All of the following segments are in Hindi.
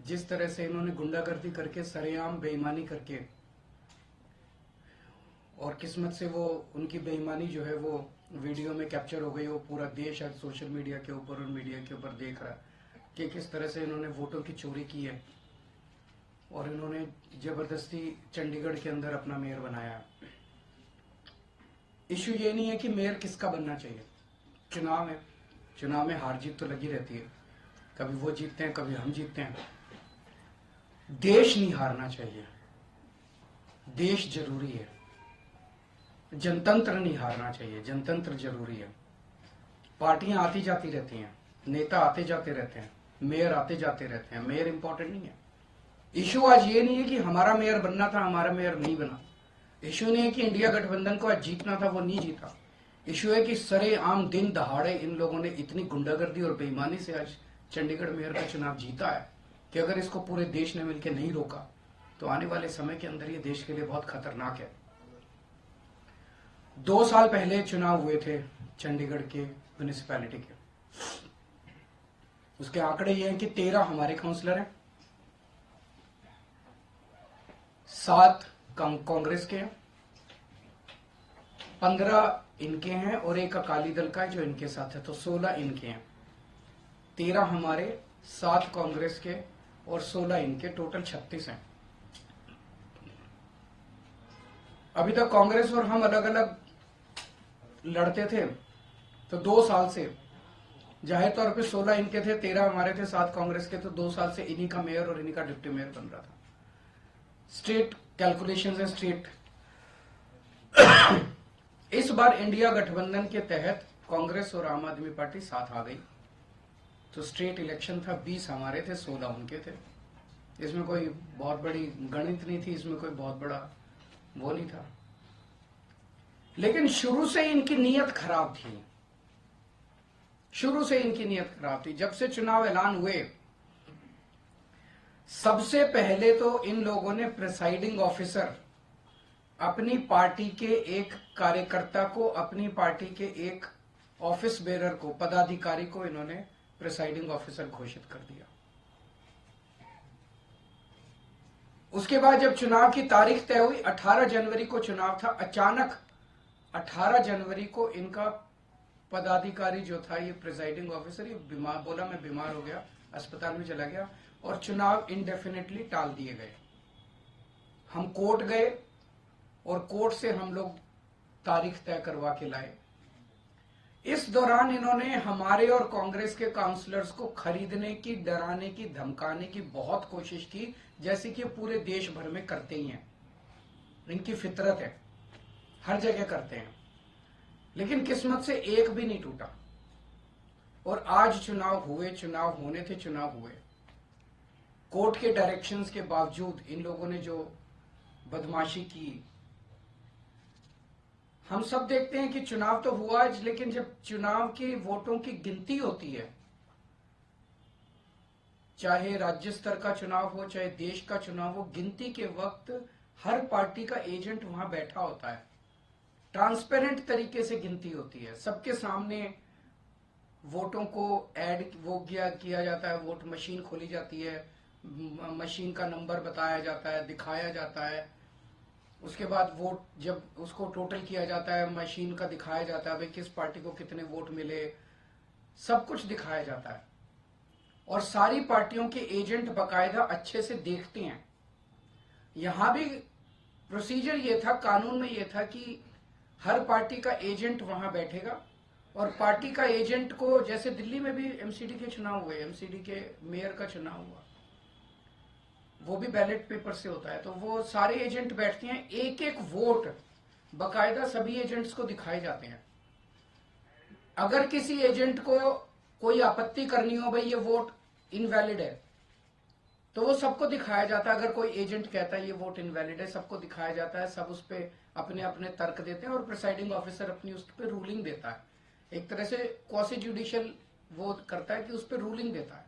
जिस तरह से इन्होंने गुंडागर्दी करके सरेआम बेईमानी करके, और किस्मत से वो उनकी बेईमानी जो है वो वीडियो में कैप्चर हो गई। वो पूरा देश आज सोशल मीडिया के ऊपर और मीडिया के ऊपर देख रहा है कि किस तरह से इन्होंने वोटों की चोरी की है और इन्होंने जबरदस्ती चंडीगढ़ के अंदर अपना मेयर बनाया। इश्यू ये नहीं है कि मेयर किसका बनना चाहिए, चुनाव है, चुनाव में हार जीत तो लगी रहती है, कभी वो जीतते हैं कभी हम जीतते हैं। देश नहीं हारना चाहिए, देश जरूरी है। जनतंत्र नहीं हारना चाहिए, जनतंत्र जरूरी है। पार्टियां आती जाती रहती हैं, नेता आते जाते रहते हैं, मेयर आते जाते रहते हैं, मेयर इंपॉर्टेंट नहीं है। इशू आज ये नहीं है कि हमारा मेयर बनना था, हमारा मेयर नहीं बना। इशू नहीं है कि इंडिया गठबंधन को आज जीतना था, वो नहीं जीता। इशू है कि सरेआम दिन दहाड़े इन लोगों ने इतनी गुंडागर्दी और बेईमानी से आज चंडीगढ़ मेयर का चुनाव जीता है कि अगर इसको पूरे देश ने मिलकर नहीं रोका तो आने वाले समय के अंदर ये देश के लिए बहुत खतरनाक है। 2 साल पहले चुनाव हुए थे चंडीगढ़ के म्यूनिसिपैलिटी के। उसके आंकड़े ये हैं कि 13 हमारे काउंसलर हैं, 7 कांग्रेस के हैं, 15 इनके हैं और एक अकाली दल का है जो इनके साथ है, तो 16 इनके हैं। 13 हमारे, 7 कांग्रेस के और 16 इनके, टोटल 36 हैं। अभी तक कांग्रेस और हम अलग अलग लड़ते थे, तो 2 साल से जाहिर तौर पे 16 इनके थे, 13 हमारे थे, 7 कांग्रेस के, तो 2 साल से इन्हीं का मेयर और इन्हीं का डिप्टी मेयर बन रहा था। स्टेट कैलकुलेशंस है, स्टेट इस बार इंडिया गठबंधन के तहत कांग्रेस और आम आदमी पार्टी साथ आ गई, तो स्टेट इलेक्शन था, 20 हमारे थे, 16 उनके थे। इसमें कोई बहुत बड़ी गणित नहीं थी, इसमें कोई बहुत बड़ा वो नहीं था। लेकिन शुरू से इनकी नीयत खराब थी, शुरू से इनकी नीयत खराब थी। जब से चुनाव ऐलान हुए, सबसे पहले तो इन लोगों ने प्रिसाइडिंग ऑफिसर, अपनी पार्टी के एक कार्यकर्ता को, अपनी पार्टी के एक ऑफिस बेरर को, पदाधिकारी को इन्होंने प्रिसाइडिंग ऑफिसर घोषित कर दिया। उसके बाद जब चुनाव की तारीख तय हुई, 18 जनवरी को चुनाव था, अचानक 18 जनवरी को इनका पदाधिकारी जो था, ये प्रिसाइडिंग ऑफिसर, ये बीमार, बोला मैं बीमार हो गया, अस्पताल में चला गया और चुनाव इंडेफिनेटली टाल दिए गए। हम कोर्ट गए और कोर्ट से हम लोग तारीख तय करवा के लाए। इस दौरान इन्होंने हमारे और कांग्रेस के काउंसलर्स को खरीदने की, डराने की, धमकाने की बहुत कोशिश की, जैसे कि पूरे देश भर में करते ही हैं, इनकी फितरत है, हर जगह करते हैं। लेकिन किस्मत से एक भी नहीं टूटा और आज चुनाव हुए, चुनाव होने थे, चुनाव हुए। कोर्ट के डायरेक्शंस के बावजूद इन लोगों ने जो बदमाशी की, हम सब देखते हैं कि चुनाव तो हुआ आज, लेकिन जब चुनाव की वोटों की गिनती होती है, चाहे राज्य स्तर का चुनाव हो चाहे देश का चुनाव हो, गिनती के वक्त हर पार्टी का एजेंट वहां बैठा होता है, ट्रांसपेरेंट तरीके से गिनती होती है, सबके सामने वोटों को ऐड वो किया जाता है, वोट मशीन खोली जाती है, मशीन का नंबर बताया जाता है, दिखाया जाता है। उसके बाद वोट जब उसको टोटल किया जाता है, मशीन का दिखाया जाता है भाई किस पार्टी को कितने वोट मिले, सब कुछ दिखाया जाता है। और सारी पार्टियों के एजेंट बकायदा अच्छे से देखते हैं। यहां भी प्रोसीजर ये था, कानून में ये था कि हर पार्टी का एजेंट वहां बैठेगा और पार्टी का एजेंट को, जैसे दिल्ली में भी एमसीडी के चुनाव हुए, एमसीडी के मेयर का चुनाव हुआ, वो भी बैलेट पेपर से होता है, तो वो सारे एजेंट बैठते हैं, एक एक वोट बकायदा सभी एजेंट्स को दिखाए जाते हैं। अगर किसी एजेंट को कोई आपत्ति करनी हो, भाई ये वोट इनवैलिड है, तो वो सबको दिखाया जाता है। अगर कोई एजेंट कहता है ये वोट इनवैलिड है, सबको दिखाया जाता है, सब उस पर अपने अपने तर्क देते हैं और प्रिसाइडिंग ऑफिसर अपनी उस पर रूलिंग देता है। एक तरह से क्वासी जुडिशियल वो करता है कि उस पर रूलिंग देता है।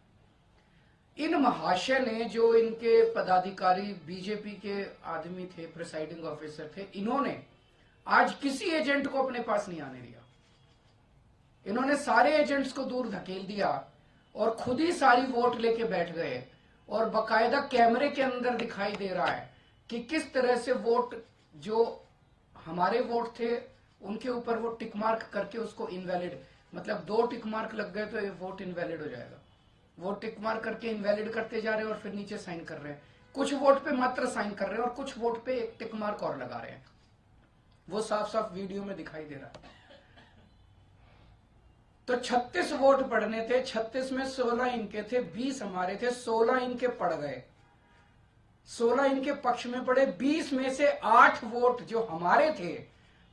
इन महाशय ने, जो इनके पदाधिकारी बीजेपी के आदमी थे, प्रिसाइडिंग ऑफिसर थे, इन्होंने आज किसी एजेंट को अपने पास नहीं आने दिया। इन्होंने सारे एजेंट्स को दूर धकेल दिया और खुद ही सारी वोट लेके बैठ गए और बकायदा कैमरे के अंदर दिखाई दे रहा है कि किस तरह से वोट, जो हमारे वोट थे उनके ऊपर वो टिक मार्क करके उसको इनवैलिड, मतलब 2 टिक मार्क लग गए तो ये वोट इनवैलिड हो जाएगा। वो टिक मार्क करके इनवैलिड करते जा रहे हैं और फिर नीचे साइन कर रहे हैं। कुछ वोट पे मात्र साइन कर रहे हैं और कुछ वोट पे एक टिक मार्क और लगा रहे हैं। वो साफ साफ वीडियो में दिखाई दे रहा है। तो 36 वोट पड़ने थे, 36 में 16 इनके थे, 20 हमारे थे, 16 इनके पड़ गए, 16 इनके पक्ष में पड़े। 20 में से 8 वोट जो हमारे थे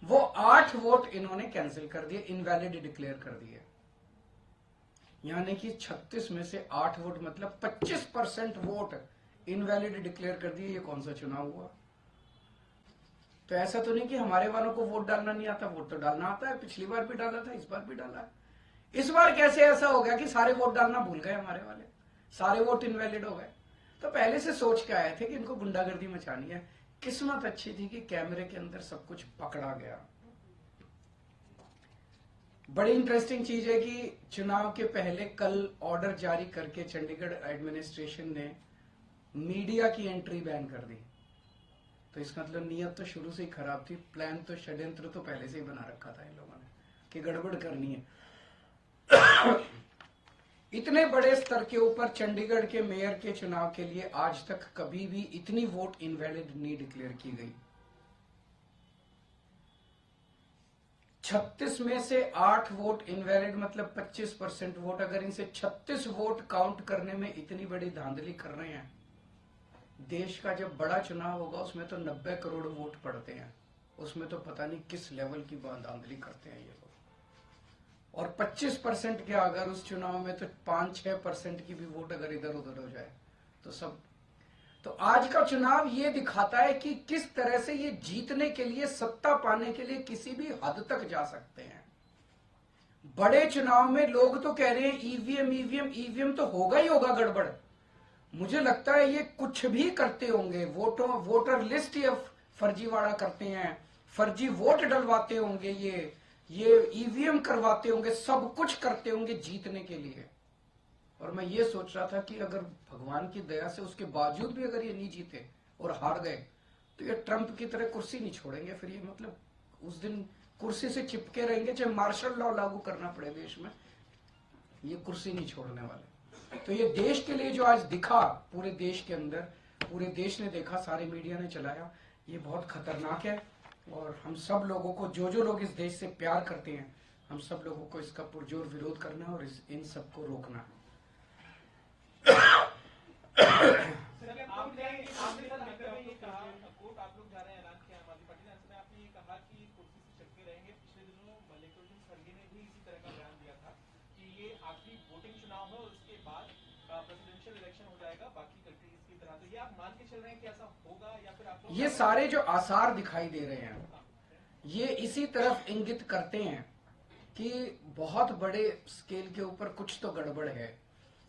वो 8 वोट इन्होंने कैंसिल कर दिए, इनवैलिड डिक्लेयर कर दिए। यानी कि 36 में से 8 वोट मतलब 25% वोट इनवैलिड डिक्लेयर कर दिए। ये कौन सा चुनाव हुआ? तो ऐसा तो नहीं कि हमारे वालों को वोट डालना नहीं आता, वोट तो डालना आता है। पिछली बार भी डाला था, इस बार भी डाला है। इस बार कैसे ऐसा हो गया कि सारे वोट डालना भूल गए हमारे वाले, सारे वोट इनवैलिड हो गए? तो पहले से सोच के आए थे कि इनको गुंडागर्दी मचानी है। किस्मत अच्छी थी कि कैमरे के अंदर सब कुछ पकड़ा गया। बड़ी इंटरेस्टिंग चीज है कि चुनाव के पहले कल ऑर्डर जारी करके चंडीगढ़ एडमिनिस्ट्रेशन ने मीडिया की एंट्री बैन कर दी। तो इसका मतलब नीयत तो शुरू से ही खराब थी, प्लान तो, षड्यंत्र तो पहले से ही बना रखा था इन लोगों ने कि गड़बड़ करनी है। इतने बड़े स्तर के ऊपर चंडीगढ़ के मेयर के चुनाव के लिए आज तक कभी भी इतनी वोट इनवैलिड नहीं डिक्लेयर की गई। 36 में से 8 वोट इनवैलिड मतलब 25% वोट। अगर इनसे 36 वोट काउंट करने में इतनी बड़ी धांधली कर रहे हैं, देश का जब बड़ा चुनाव होगा उसमें तो 90 करोड़ वोट पड़ते हैं, उसमें तो पता नहीं किस लेवल की धांधली करते हैं ये लोग। और 25% के अगर उस चुनाव में तो 5-6% की भी वोट अगर इधर उधर हो जाए तो सब। तो आज का चुनाव ये दिखाता है कि किस तरह से ये जीतने के लिए, सत्ता पाने के लिए किसी भी हद तक जा सकते हैं। बड़े चुनाव में लोग तो कह रहे हैं ईवीएम तो होगा ही होगा गड़बड़। मुझे लगता है ये कुछ भी करते होंगे, वोटर लिस्ट या फर्जीवाड़ा करते हैं, फर्जी वोट डलवाते होंगे, ये ईवीएम करवाते होंगे, सब कुछ करते होंगे जीतने के लिए। और मैं ये सोच रहा था कि अगर भगवान की दया से उसके बावजूद भी अगर ये नहीं जीते और हार गए तो ये ट्रंप की तरह कुर्सी नहीं छोड़ेंगे। फिर ये मतलब उस दिन कुर्सी से चिपके रहेंगे, चाहे मार्शल लॉ लागू करना पड़े देश में, ये कुर्सी नहीं छोड़ने वाले। तो ये देश के लिए जो आज दिखा, पूरे देश के अंदर, पूरे देश ने देखा, सारे मीडिया ने चलाया, ये बहुत खतरनाक है। और हम सब लोगों को, जो लोग इस देश से प्यार करते हैं, हम सब लोगों को इसका पुरजोर विरोध करना है और इन सबको रोकना है। ये सारे जो आसार दिखाई दे रहे हैं ये इसी तरफ इंगित करते हैं कि बहुत बड़े स्केल के ऊपर कुछ तो गड़बड़ है।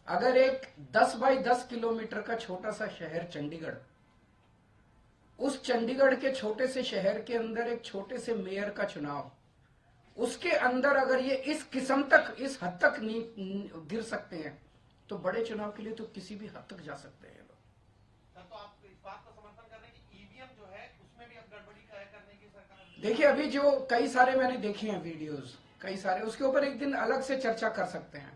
अगर एक 10 बाई 10 किलोमीटर का छोटा सा शहर चंडीगढ़, उस चंडीगढ़ के छोटे से शहर के अंदर एक छोटे से मेयर का चुनाव, उसके अंदर अगर ये इस किस्म तक, इस हद तक नहीं गिर सकते हैं तो बड़े चुनाव के लिए तो किसी भी हद तक जा सकते हैं लोग। तो आप इस बात का समर्थन कर रहे हैं कि ईवीएम जो है उसमें भी अब गड़बड़ी करने की सरकार। देखिए अभी जो कई सारे मैंने देखे हैं वीडियोस, कई सारे, उसके ऊपर एक दिन अलग से चर्चा कर सकते हैं।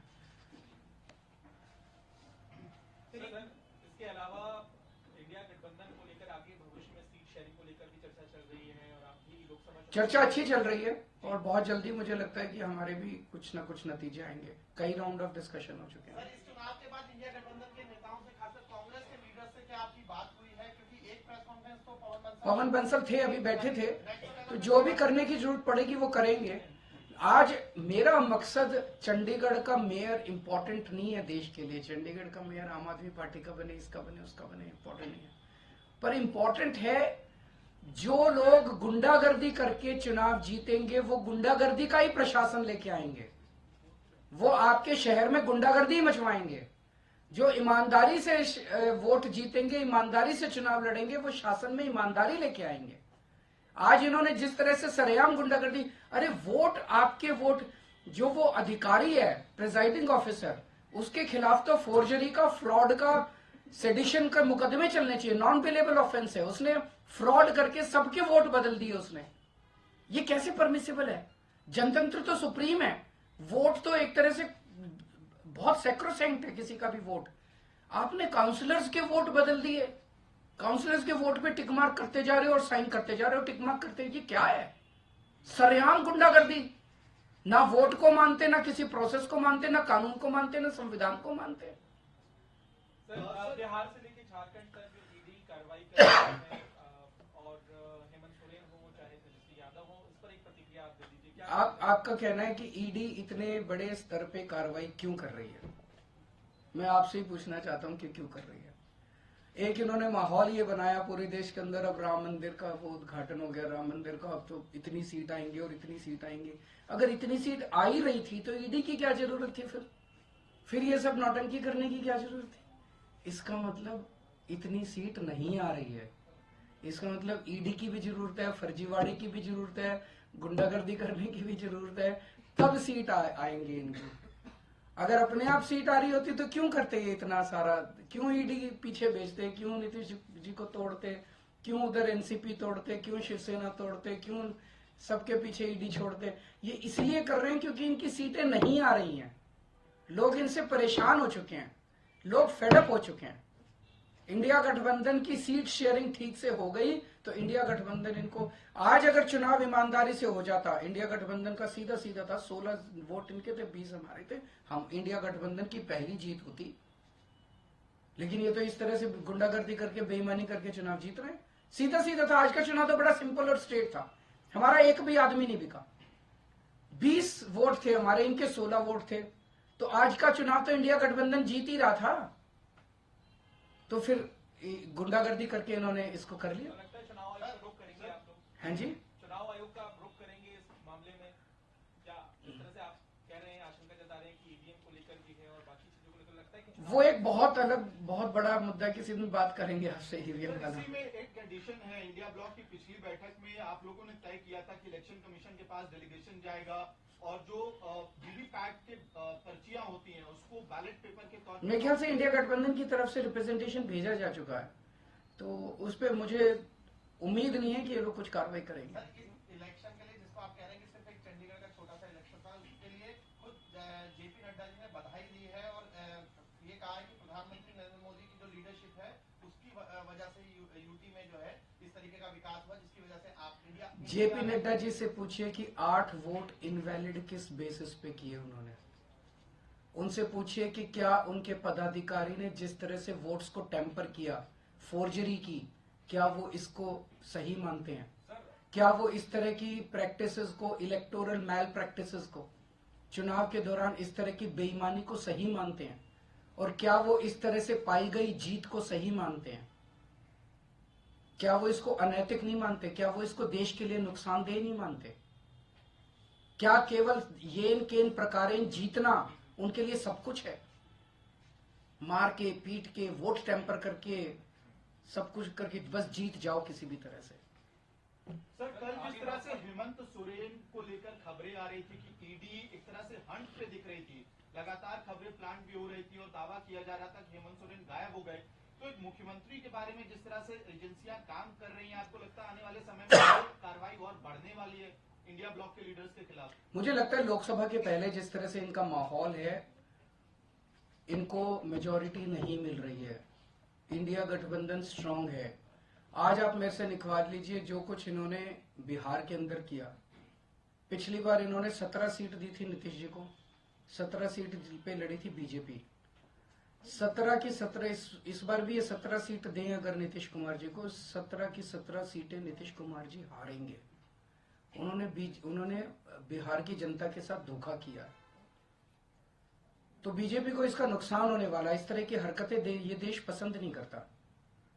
इसके अलावा इंडिया गठबंधन को लेकर आगे भविष्य में सीट शेयरिंग को लेकर भी चर्चा चल रही है और आपकी लोकसभा चर्चा अच्छी चल रही है और बहुत जल्दी मुझे लगता है कि हमारे भी कुछ ना कुछ नतीजे आएंगे। कई राउंड ऑफ डिस्कशन हो चुके हैं। इस चुनाव के बाद इंडिया गठबंधन के नेताओं से, खासकर कांग्रेस के लीडर से क्या आपकी बात हुई है? क्योंकि एक प्रेस कॉन्फ्रेंस तो पवन बंसल थे, अभी बैठे थे, तो जो भी करने की जरूरत पड़ेगी वो करेंगे। आज मेरा मकसद चंडीगढ़ का मेयर इंपॉर्टेंट नहीं है देश के लिए। चंडीगढ़ का मेयर आम आदमी पार्टी का बने, इसका बने, उसका बने, इंपॉर्टेंट नहीं है। पर इंपॉर्टेंट है जो लोग गुंडागर्दी करके चुनाव जीतेंगे वो गुंडागर्दी का ही प्रशासन लेके आएंगे, वो आपके शहर में गुंडागर्दी मचवाएंगे। जो ईमानदारी से वोट जीतेंगे, ईमानदारी से चुनाव लड़ेंगे, वो शासन में ईमानदारी लेके आएंगे। आज इन्होंने जिस तरह से सरेआम गुंडागर्दी, अरे वोट, आपके वोट, जो वो अधिकारी है प्रिजाइडिंग ऑफिसर, उसके खिलाफ तो फोर्जरी का, फ्रॉड का सेडिशन का मुकदमे चलने चाहिए, नॉन पेलेबल ऑफेंस है। उसने फ्रॉड करके सबके वोट बदल दिए उसने, ये कैसे परमिसिबल है? जनतंत्र तो सुप्रीम है, वोट तो एक तरह से बहुत सैक्रोसैंक्ट है किसी का भी वोट। आपने काउंसलर्स के वोट बदल दिए, काउंसलर्स के वोट पे टिक मार्क करते जा रहे हो और साइन करते जा रहे हो, टिक मार्क करते, ये क्या है? सरेआम गुंडागर्दी। ना वोट को मानते, ना किसी प्रोसेस को मानते, ना कानून को मानते, ना संविधान को मानते। सर, बिहार से लेकर झारखंड तक जो ईडी कार्रवाई कर रही है और हेमंत सोरेन हो चाहे तेजस्वी यादव हो, इस पर एक प्रतिक्रिया आप दे दीजिए। क्या आपका कहना है कि ईडी इतने बड़े स्तर पे कार्रवाई क्यों कर रही है? मैं आपसे ही पूछना चाहता हूं कि क्यों कर रही है। एक इन्होंने माहौल ये बनाया पूरे देश के अंदर, अब राम मंदिर का वो उद्घाटन हो गया, राम मंदिर का, अब तो इतनी सीट आएंगी और इतनी सीट आएंगी। अगर इतनी सीट आ ही रही थी तो ईडी की क्या जरूरत थी? फिर ये सब नौटंकी करने की क्या जरूरत थी? इसका मतलब इतनी सीट नहीं आ रही है, इसका मतलब ईडी की भी जरूरत है, फर्जीवाड़े की भी जरूरत है, गुंडागर्दी करने की भी जरूरत है, तब सीट आएंगे इनकी। अगर अपने आप सीट आ रही होती तो क्यों करते ये इतना सारा? क्यों ईडी पीछे भेजते? क्यों नीतीश जी को तोड़ते? क्यों उधर एनसीपी तोड़ते? क्यों शिवसेना तोड़ते? क्यों सबके पीछे ईडी छोड़ते? ये इसलिए कर रहे हैं क्योंकि इनकी सीटें नहीं आ रही हैं। लोग इनसे परेशान हो चुके हैं, लोग फेडअप हो चुके हैं। इंडिया गठबंधन की सीट शेयरिंग ठीक से हो गई तो इंडिया गठबंधन इनको, आज अगर चुनाव ईमानदारी से हो जाता, इंडिया गठबंधन का सीधा सीधा था, 16 वोट इनके थे, 20 हमारे थे, हम इंडिया गठबंधन की पहली जीत होती। लेकिन ये तो इस तरह से गुंडागर्दी करके, बेईमानी करके चुनाव जीत रहे हैं। सीधा सीधा था। आज का चुनाव तो बड़ा सिंपल और स्ट्रेट था, हमारा एक भी आदमी नहीं बिका, 20 वोट थे हमारे, इनके 16 वोट थे, तो आज का चुनाव तो इंडिया गठबंधन जीत ही रहा था। तो फिर गुंडागर्दी करके इन्होंने इसको कर लिया। लगता है चुनाव आयोग का रुख करेंगे आप लोग? हाँ जी, चुनाव आयोग का रुख करेंगे इस मामले में? क्या जिस तरह से आप कह रहे हैं, आशंका जता रहे हैं कि ईवीएम को लेकर भी है और बाकी चीजों को लेकर, लगता है कि वो एक बहुत अलग, बहुत बड़ा मुद्दा है, किसी दिन बात करेंगे आपसे ईवीएम का। इसी में एक कंडीशन है, इंडिया ब्लॉक की पिछली बैठक में आप लोगों ने तय किया था कि इलेक्शन कमीशन के पास डेलीगेशन जाएगा और जो वीवीपैट के पर्चियां होती हैं उसको बैलेट पेपर के तौर पर, मेरे ख्याल से इंडिया गठबंधन की तरफ से रिप्रेजेंटेशन भेजा जा चुका है, तो उस पर मुझे उम्मीद नहीं है कि ये लोग कुछ कार्रवाई करेंगे। इलेक्शन के लिए जिसको आप कह रहे हैं कि सिर्फ एक चंडीगढ़ का छोटा सा इलेक्शन था, उसके लिए खुद जेपी नड्डा जी ने बधाई दी है और ये कहा है कि प्रधानमंत्री नरेंद्र मोदी की जो लीडरशिप है उसकी वजह से यूटी में जो है इस तरीके का विकास हुआ, जिसकी वजह से आप इंडिया। जेपी नड्डा जी से पूछिए कि 8 वोट इनवैलिड किस बेसिस पे किए उन्होंने। उनसे पूछिए कि क्या उनके पदाधिकारी ने जिस तरह से वोट्स को टेम्पर किया, फोर्जरी की, क्या वो इसको सही मानते हैं? क्या वो इस तरह की प्रैक्टिसेस को, इलेक्टोरल मैल प्रैक्टिसेस को, चुनाव के दौरान इस तरह की बेईमानी को सही मानते हैं? और क्या वो इस तरह से पाई गई जीत को सही मानते हैं? क्या वो इसको अनैतिक नहीं मानते? क्या वो इसको देश के लिए नुकसानदेह नहीं मानते? क्या केवल येन केन प्रकारेण जीतना उनके लिए सब कुछ है? मार के, पीट के, वोट टेम्पर करके, सब कुछ करके बस जीत जाओ किसी भी तरह से। सर, कल जिस तरह से हेमंत सोरेन को लेकर खबरें आ रही थी कि ईडी एक तरह से हंट पे दिख रही थी, लगातार खबरें प्लांट भी हो रही थी और दावा किया जा रहा था कि हेमंत सोरेन गायब हो गए, तो एक मुख्यमंत्री के बारे में जिस तरह से एजेंसियां काम कर रही हैं, आपको लगता है आने वाले समय में कार्रवाई और बढ़ने वाली है इंडिया ब्लॉक के लीडर्स के खिलाफ? मुझे लगता है लोकसभा के पहले जिस तरह से इनका माहौल है, इनको मेजॉरिटी नहीं मिल रही है। इंडिया गठबंधन स्ट्रांग है। आज आप मेरे से निकलवा लीजिए जो कुछ इन्होंने बिहार के अंदर किया। पिछली बार इन्होंने 17 सीट दी थी नीतीश जी को, 17 सीट पे लड़ी थी बीजेपी, 17 की 17 इस बार भी ये 17 सीट दें अगर नीतीश कुमार जी को, 17 की 17 सीटें नीतीश कुमार जी हारेंगे। उन्होंने बिहार की जनता के साथ धोखा किया, तो बीजेपी को इसका नुकसान होने वाला। इस तरह की हरकतें ये देश पसंद नहीं करता।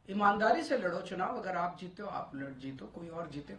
ईमानदारी से लड़ो चुनाव, अगर आप जीते हो आप जीतो, कोई और जीते